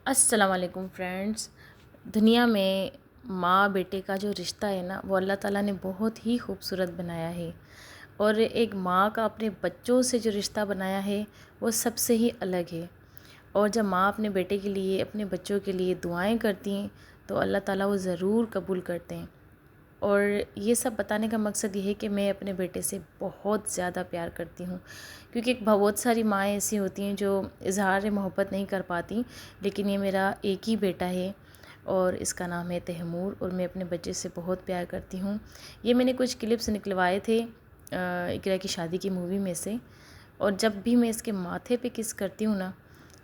السلام علیکم فرینڈس. دنیا میں ماں بیٹے کا جو رشتہ ہے نا، وہ اللہ تعالیٰ نے بہت ہی خوبصورت بنایا ہے. اور ایک ماں کا اپنے بچوں سے جو رشتہ بنایا ہے وہ سب سے ہی الگ ہے. اور جب ماں اپنے بیٹے کے لیے، اپنے بچوں کے لیے دعائیں کرتی ہیں تو اللہ تعالیٰ وہ ضرور قبول کرتے ہیں. اور یہ سب بتانے کا مقصد یہ ہے کہ میں اپنے بیٹے سے بہت زیادہ پیار کرتی ہوں، کیونکہ بہت ساری مائیں ایسی ہوتی ہیں جو اظہار محبت نہیں کر پاتی، لیکن یہ میرا ایک ہی بیٹا ہے اور اس کا نام ہے تیمور، اور میں اپنے بچے سے بہت پیار کرتی ہوں. یہ میں نے کچھ کلپس نکلوائے تھے اقرا کی شادی کی مووی میں سے، اور جب بھی میں اس کے ماتھے پہ کس کرتی ہوں نا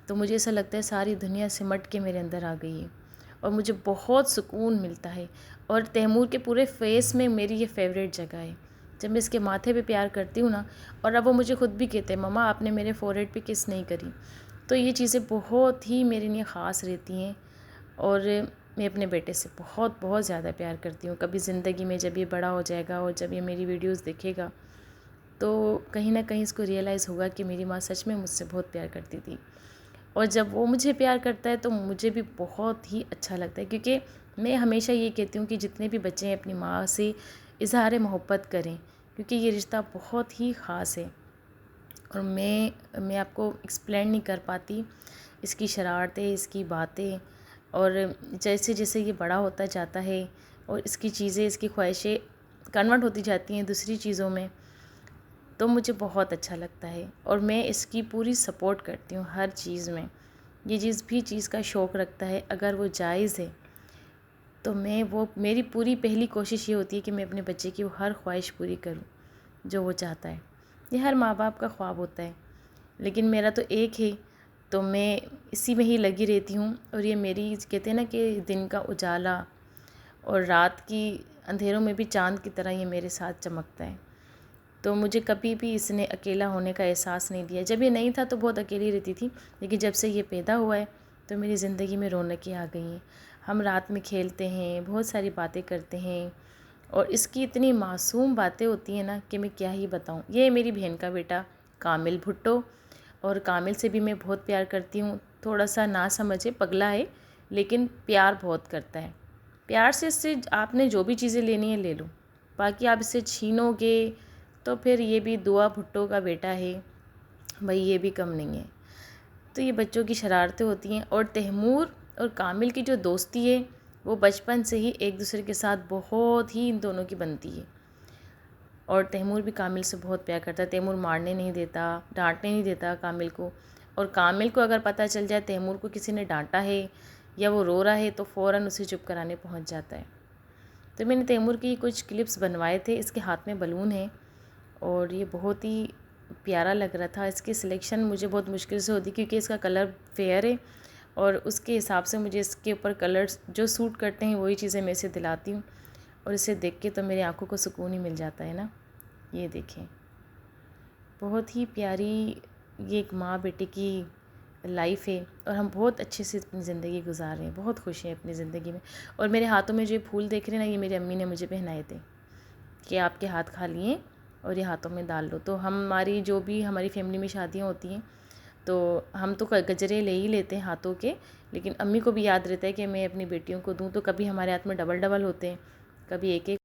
تو مجھے ایسا لگتا ہے ساری دنیا سمٹ کے میرے اندر آ گئی ہے اور مجھے بہت سکون ملتا ہے. اور تیمور کے پورے فیس میں میری یہ فیوریٹ جگہ ہے. جب میں اس کے ماتھے پہ پیار کرتی ہوں نا، اور اب وہ مجھے خود بھی کہتے ہیں مما آپ نے میرے فوrehead پہ کس نہیں کری، تو یہ چیزیں بہت ہی میرے لیے خاص رہتی ہیں. اور میں اپنے بیٹے سے بہت بہت زیادہ پیار کرتی ہوں. کبھی زندگی میں جب یہ بڑا ہو جائے گا اور جب یہ میری ویڈیوز دیکھے گا تو کہیں نہ کہیں اس کو ریئلائز ہوگا کہ میری ماں سچ میں مجھ سے بہت پیار کرتی تھی. اور جب وہ مجھے پیار کرتا ہے تو مجھے بھی بہت ہی اچھا لگتا ہے، کیونکہ میں ہمیشہ یہ کہتی ہوں کہ جتنے بھی بچے ہیں اپنی ماں سے اظہار محبت کریں، کیونکہ یہ رشتہ بہت ہی خاص ہے. اور میں آپ کو ایکسپلین نہیں کر پاتی اس کی شرارتیں، اس کی باتیں، اور جیسے جیسے یہ بڑا ہوتا جاتا ہے اور اس کی چیزیں، اس کی خواہشیں کنورٹ ہوتی جاتی ہیں دوسری چیزوں میں، تو مجھے بہت اچھا لگتا ہے. اور میں اس کی پوری سپورٹ کرتی ہوں ہر چیز میں. یہ چیز کا شوق رکھتا ہے اگر وہ جائز ہے تو میری پوری پہلی کوشش یہ ہوتی ہے کہ میں اپنے بچے کی وہ ہر خواہش پوری کروں جو وہ چاہتا ہے. یہ ہر ماں باپ کا خواب ہوتا ہے، لیکن میرا تو ایک ہے تو میں اسی میں ہی لگی رہتی ہوں. اور یہ میری کہتے ہیں نا کہ دن کا اجالا اور رات کی اندھیروں میں بھی چاند کی طرح یہ میرے ساتھ چمکتا ہے. تو مجھے کبھی بھی اس نے اکیلا ہونے کا احساس نہیں دیا. جب یہ نہیں تھا تو بہت اکیلی رہتی تھی، لیکن جب سے یہ پیدا ہوا ہے تو میری زندگی میں رونقیں آ گئی ہیں. ہم رات میں کھیلتے ہیں، بہت ساری باتیں کرتے ہیں، اور اس کی اتنی معصوم باتیں ہوتی ہیں نا کہ میں کیا ہی بتاؤں. یہ ہے میری بہن کا بیٹا کامل بھٹو، اور کامل سے بھی میں بہت پیار کرتی ہوں. تھوڑا سا نہ سمجھے، پگلا ہے، لیکن پیار بہت کرتا ہے. پیار سے اس سے آپ نے جو بھی چیزیں لینی ہیں لے لو، باقی آپ اسے چھینو گے تو پھر یہ بھی دعا بھٹو کا بیٹا ہے بھائی، یہ بھی کم نہیں ہے. تو یہ بچوں کی شرارتیں ہوتی ہیں. اور تیمور اور کامل کی جو دوستی ہے وہ بچپن سے ہی ایک دوسرے کے ساتھ بہت ہی ان دونوں کی بنتی ہے. اور تیمور بھی کامل سے بہت پیار کرتا ہے. تیمور مارنے نہیں دیتا، ڈانٹنے نہیں دیتا کامل کو. اور کامل کو اگر پتہ چل جائے تیمور کو کسی نے ڈانٹا ہے یا وہ رو رہا ہے تو فوراً اسے چپ کرانے پہنچ جاتا ہے. تو میں نے تیمور کی کچھ کلپس بنوائے تھے. اس کے ہاتھ میں بلون ہے اور یہ بہت ہی پیارا لگ رہا تھا. اس کی سلیکشن مجھے بہت مشکل سے ہوتی کیونکہ اس کا کلر فیئر ہے، اور اس کے حساب سے مجھے اس کے اوپر کلرز جو سوٹ کرتے ہیں وہی چیزیں میں اسے دلاتی ہوں. اور اسے دیکھ کے تو میری آنکھوں کو سکون ہی مل جاتا ہے نا. یہ دیکھیں، بہت ہی پیاری یہ ایک ماں بیٹے کی لائف ہے، اور ہم بہت اچھے سے اپنی زندگی گزار رہے ہیں، بہت خوش ہیں اپنی زندگی میں. اور میرے ہاتھوں میں جو پھول دیکھ رہے ہیں نا، یہ میری امی نے مجھے پہنائے تھے کہ آپ کے ہاتھ کھا لیے اور یہ ہاتھوں میں ڈال لو. تو ہماری جو بھی ہماری فیملی میں شادیاں ہوتی ہیں تو ہم تو گجرے لے ہی لیتے ہیں ہاتھوں کے، لیکن امی کو بھی یاد رہتا ہے کہ میں اپنی بیٹیوں کو دوں. تو کبھی ہمارے ہاتھ میں ڈبل ڈبل ہوتے ہیں، کبھی ایک ایک